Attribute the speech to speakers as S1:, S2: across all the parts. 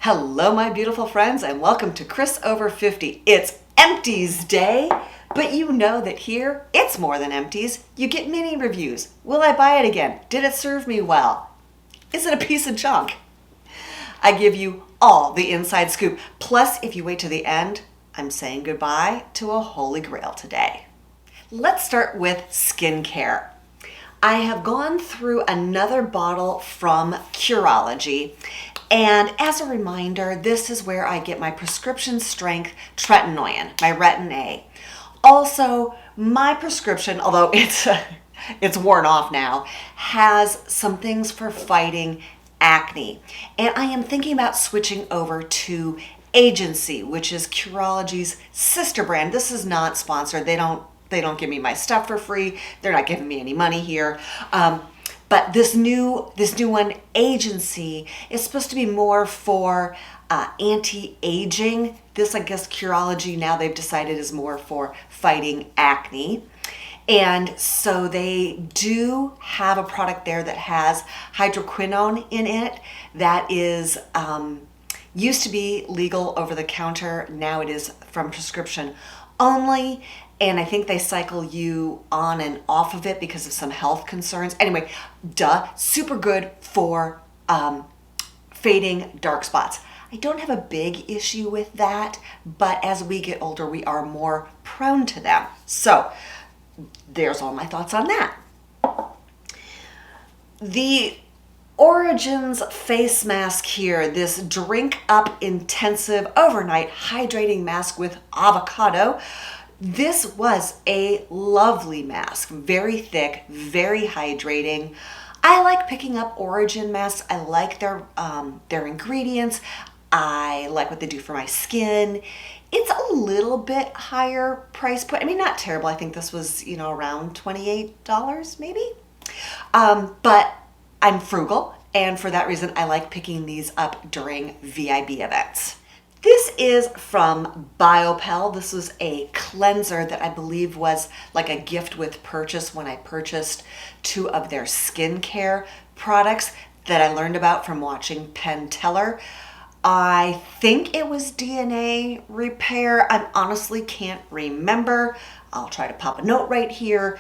S1: Hello, my beautiful friends, and welcome to Kris Over 50. It's Empties Day, but you know that here, it's more than empties. You get mini reviews. Will I buy it again? Did it serve me well? Is it a piece of junk? I give you all the inside scoop. Plus, if you wait to the end, I'm saying goodbye to a Holy Grail today. Let's start with skincare. I have gone through another bottle from Curology. And as a reminder, this is where I get my prescription strength tretinoin, my Retin A. Also, my prescription, although it's worn off now, has some things for fighting acne. And I am thinking about switching over to Agency, which is Curology's sister brand. This is not sponsored. They don't give me my stuff for free. They're not giving me any money here. But this new one, Agency, is supposed to be more for anti-aging. This, I guess, Curology now they've decided is more for fighting acne. And so they do have a product there that has hydroquinone in it that is used to be legal over the counter. Now it is from prescription only. And I think they cycle you on and off of it because of some health concerns. Anyway, super good for fading dark spots. I don't have a big issue with that, but as we get older, we are more prone to them. So there's all my thoughts on that. The Origins face mask here, this Drink Up Intensive Overnight Hydrating Mask with Avocado. This was a lovely mask, very thick, very hydrating. I like picking up Origin masks. I like their ingredients. I like what they do for my skin. It's a little bit higher price point. I mean, not terrible. I think this was, around $28 maybe. But I'm frugal, and for that reason, I like picking these up during VIB events. This is from Biopel. This was a cleanser that I believe was like a gift with purchase when I purchased 2 of their skincare products that I learned about from watching Penn Teller. I think it was DNA repair. I honestly can't remember. I'll try to pop a note right here.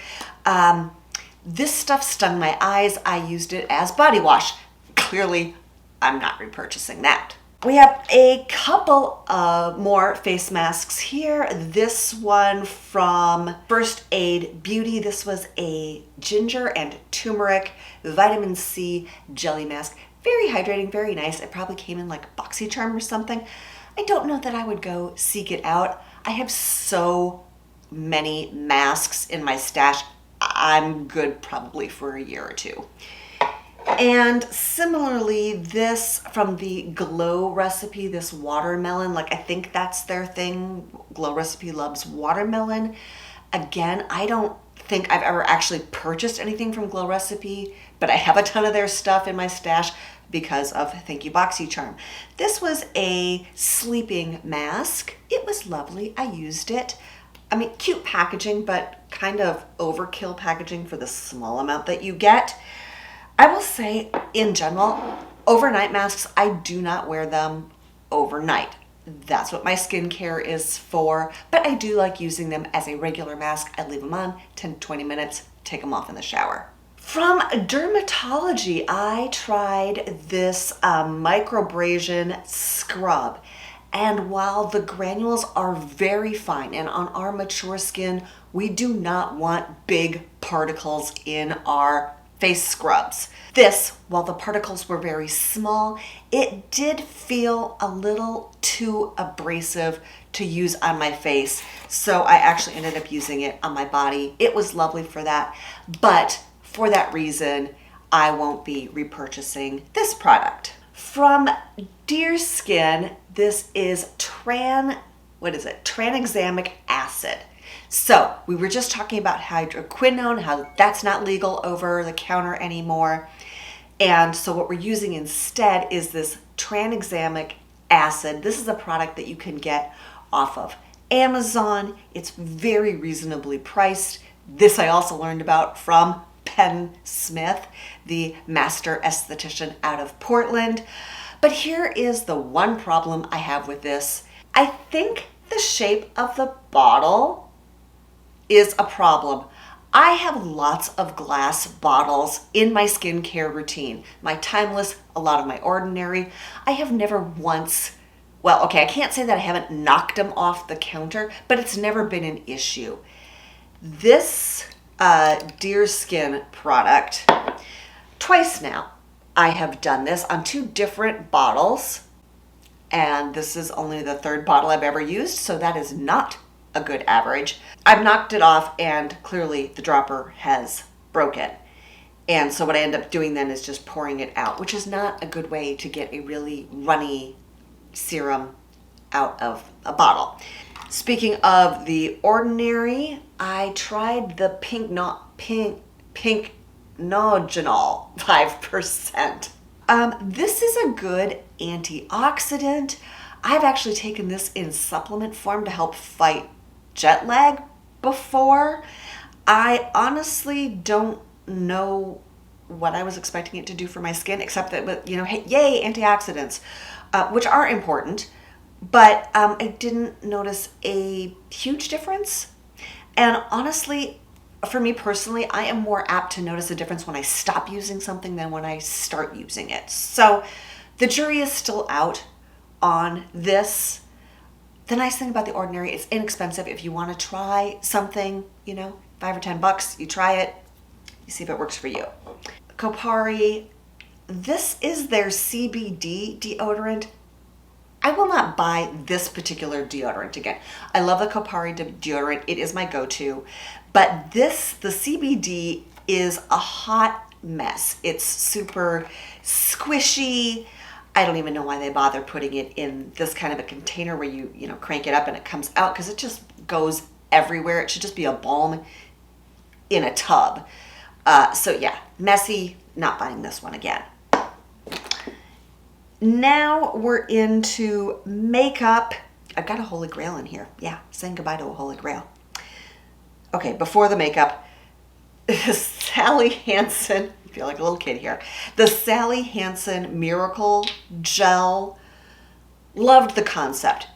S1: This stuff stung my eyes. I used it as body wash. Clearly, I'm not repurchasing that. We have a couple of more face masks here. This one from First Aid Beauty. This was a ginger and turmeric vitamin C jelly mask. Very hydrating, very nice. It probably came in like BoxyCharm or something. I don't know that I would go seek it out. I have so many masks in my stash. I'm good probably for a year or two. And similarly, this from the Glow Recipe, this watermelon, I think that's their thing. Glow Recipe loves watermelon. Again, I don't think I've ever actually purchased anything from Glow Recipe, but I have a ton of their stuff in my stash because of thank you BoxyCharm. This was a sleeping mask. It was lovely. I used it. I mean, cute packaging, but kind of overkill packaging for the small amount that you get. I will say, in general, overnight masks, I do not wear them overnight. That's what my skincare is for, but I do like using them as a regular mask. I leave them on 10 to 20 minutes, take them off in the shower. From Dermatology, I tried this Microabrasion Scrub. And while the granules are very fine, and on our mature skin, we do not want big particles in our face scrubs. This, while the particles were very small, it did feel a little too abrasive to use on my face. So I actually ended up using it on my body. It was lovely for that. But for that reason, I won't be repurchasing this product. From Dear Skin, this is Tranexamic Acid. So we were just talking about hydroquinone, how that's not legal over the counter anymore. And so what we're using instead is this Tranexamic Acid. This is a product that you can get off of Amazon. It's very reasonably priced. This I also learned about from Penn Smith, the master esthetician out of Portland. But here is the one problem I have with this. I think the shape of the bottle is a problem. I have lots of glass bottles in my skincare routine. My Timeless, a lot of my Ordinary. I have never once, well, okay, I can't say that I haven't knocked them off the counter, but it's never been an issue. This Deer Skin product, twice now, I have done this on 2 different bottles, and this is only the 3rd bottle I've ever used, so that is not a good average. I've knocked it off and clearly the dropper has broken. And so what I end up doing then is just pouring it out, which is not a good way to get a really runny serum out of a bottle. Speaking of the Ordinary, I tried the Pink Noginol 5%. This is a good antioxidant. I've actually taken this in supplement form to help fight jet lag before. I honestly don't know what I was expecting it to do for my skin, except that, you know, hey, yay, antioxidants, which are important, but I didn't notice a huge difference. And honestly, for me personally, I am more apt to notice a difference when I stop using something than when I start using it. So the jury is still out on this. The nice thing about the Ordinary, it's inexpensive. If you want to try something, you know, $5 or $10, you try it, you see if it works for you. Kopari, this is their CBD deodorant. I will not buy this particular deodorant again. I love the Kopari deodorant. It is my go-to. But this, the CBD, is a hot mess. It's super squishy. I don't even know why they bother putting it in this kind of a container where you crank it up and it comes out, because it just goes everywhere. It should just be a balm in a tub. So yeah, messy, not buying this one again. Now we're into makeup. I've got a Holy Grail in here. Yeah, saying goodbye to a Holy Grail. Okay, before the makeup, Sally Hansen, I feel like a little kid here. The Sally Hansen Miracle Gel. Loved the concept.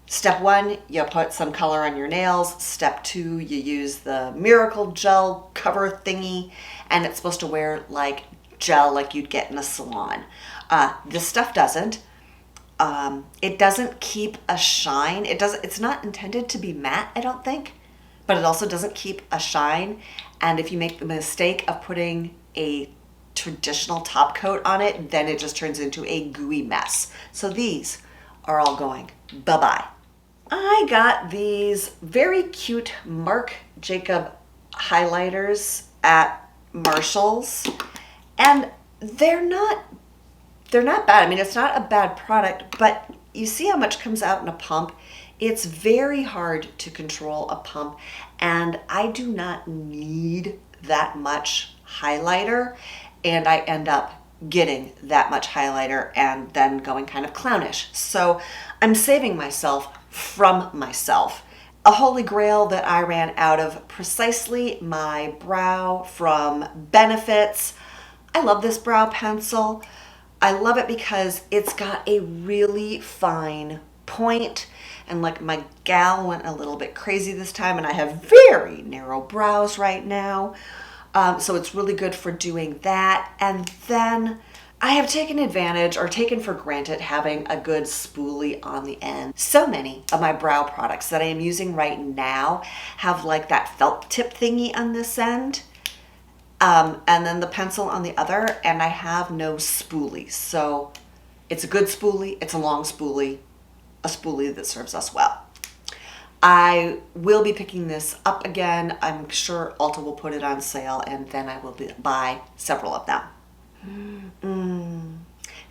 S1: Step 1, you put some color on your nails. Step 2, you use the Miracle Gel cover thingy, and it's supposed to wear like gel like you'd get in a salon. This stuff doesn't. It doesn't keep a shine. It's not intended to be matte, I don't think, but it also doesn't keep a shine. And if you make the mistake of putting a traditional top coat on it, then it just turns into a gooey mess. So these are all going bye-bye. I got these very cute Marc Jacob highlighters at Marshall's, and they're not bad. I mean, it's not a bad product, but you see how much comes out in a pump. It's very hard to control a pump, and I do not need that much highlighter, and I end up getting that much highlighter and then going kind of clownish. So I'm saving myself from myself. A Holy Grail that I ran out of: Precisely My Brow from Benefits. I love this brow pencil. I love it because it's got a really fine point, and like my gal went a little bit crazy this time, and I have very narrow brows right now. So it's really good for doing that. And then I have taken advantage, or taken for granted, having a good spoolie on the end. So many of my brow products that I am using right now have like that felt tip thingy on this end. And then the pencil on the other, and I have no spoolie. So it's a good spoolie, it's a long spoolie, a spoolie that serves us well. I will be picking this up again. I'm sure Ulta will put it on sale, and then I will buy several of them.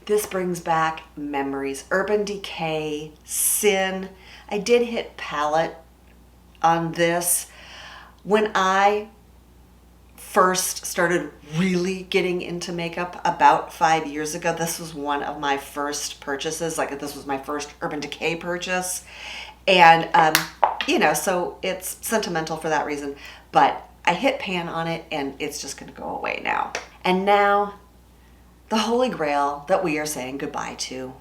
S1: This brings back memories. Urban Decay, Sin. I did hit palette on this. When I first started really getting into makeup about 5 years ago, this was one of my first purchases. Like, this was my first Urban Decay purchase. And, so it's sentimental for that reason. But I hit pan on it, and it's just going to go away now. And now, the Holy Grail that we are saying goodbye to.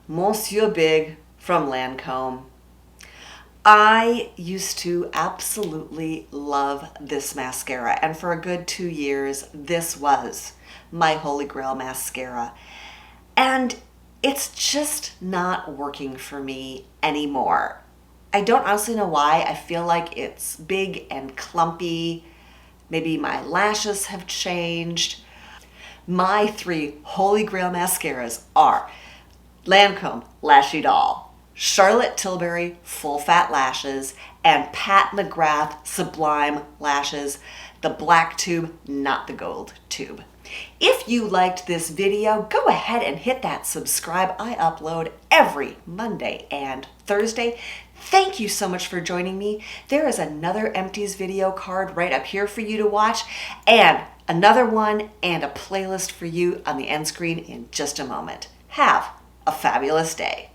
S1: Monsieur Big from Lancome. I used to absolutely love this mascara, and for a good 2 years, this was my Holy Grail mascara. And it's just not working for me anymore. I don't honestly know why. I feel like it's big and clumpy. Maybe my lashes have changed. My 3 Holy Grail mascaras are Lancome Lashy Doll, Charlotte Tilbury Full Fat Lashes, and Pat McGrath Sublime Lashes, the black tube, not the gold tube. If you liked this video, go ahead and hit that subscribe. I upload every Monday and Thursday. Thank you so much for joining me. There is another Empties video card right up here for you to watch, and another one and a playlist for you on the end screen in just a moment. Have a fabulous day.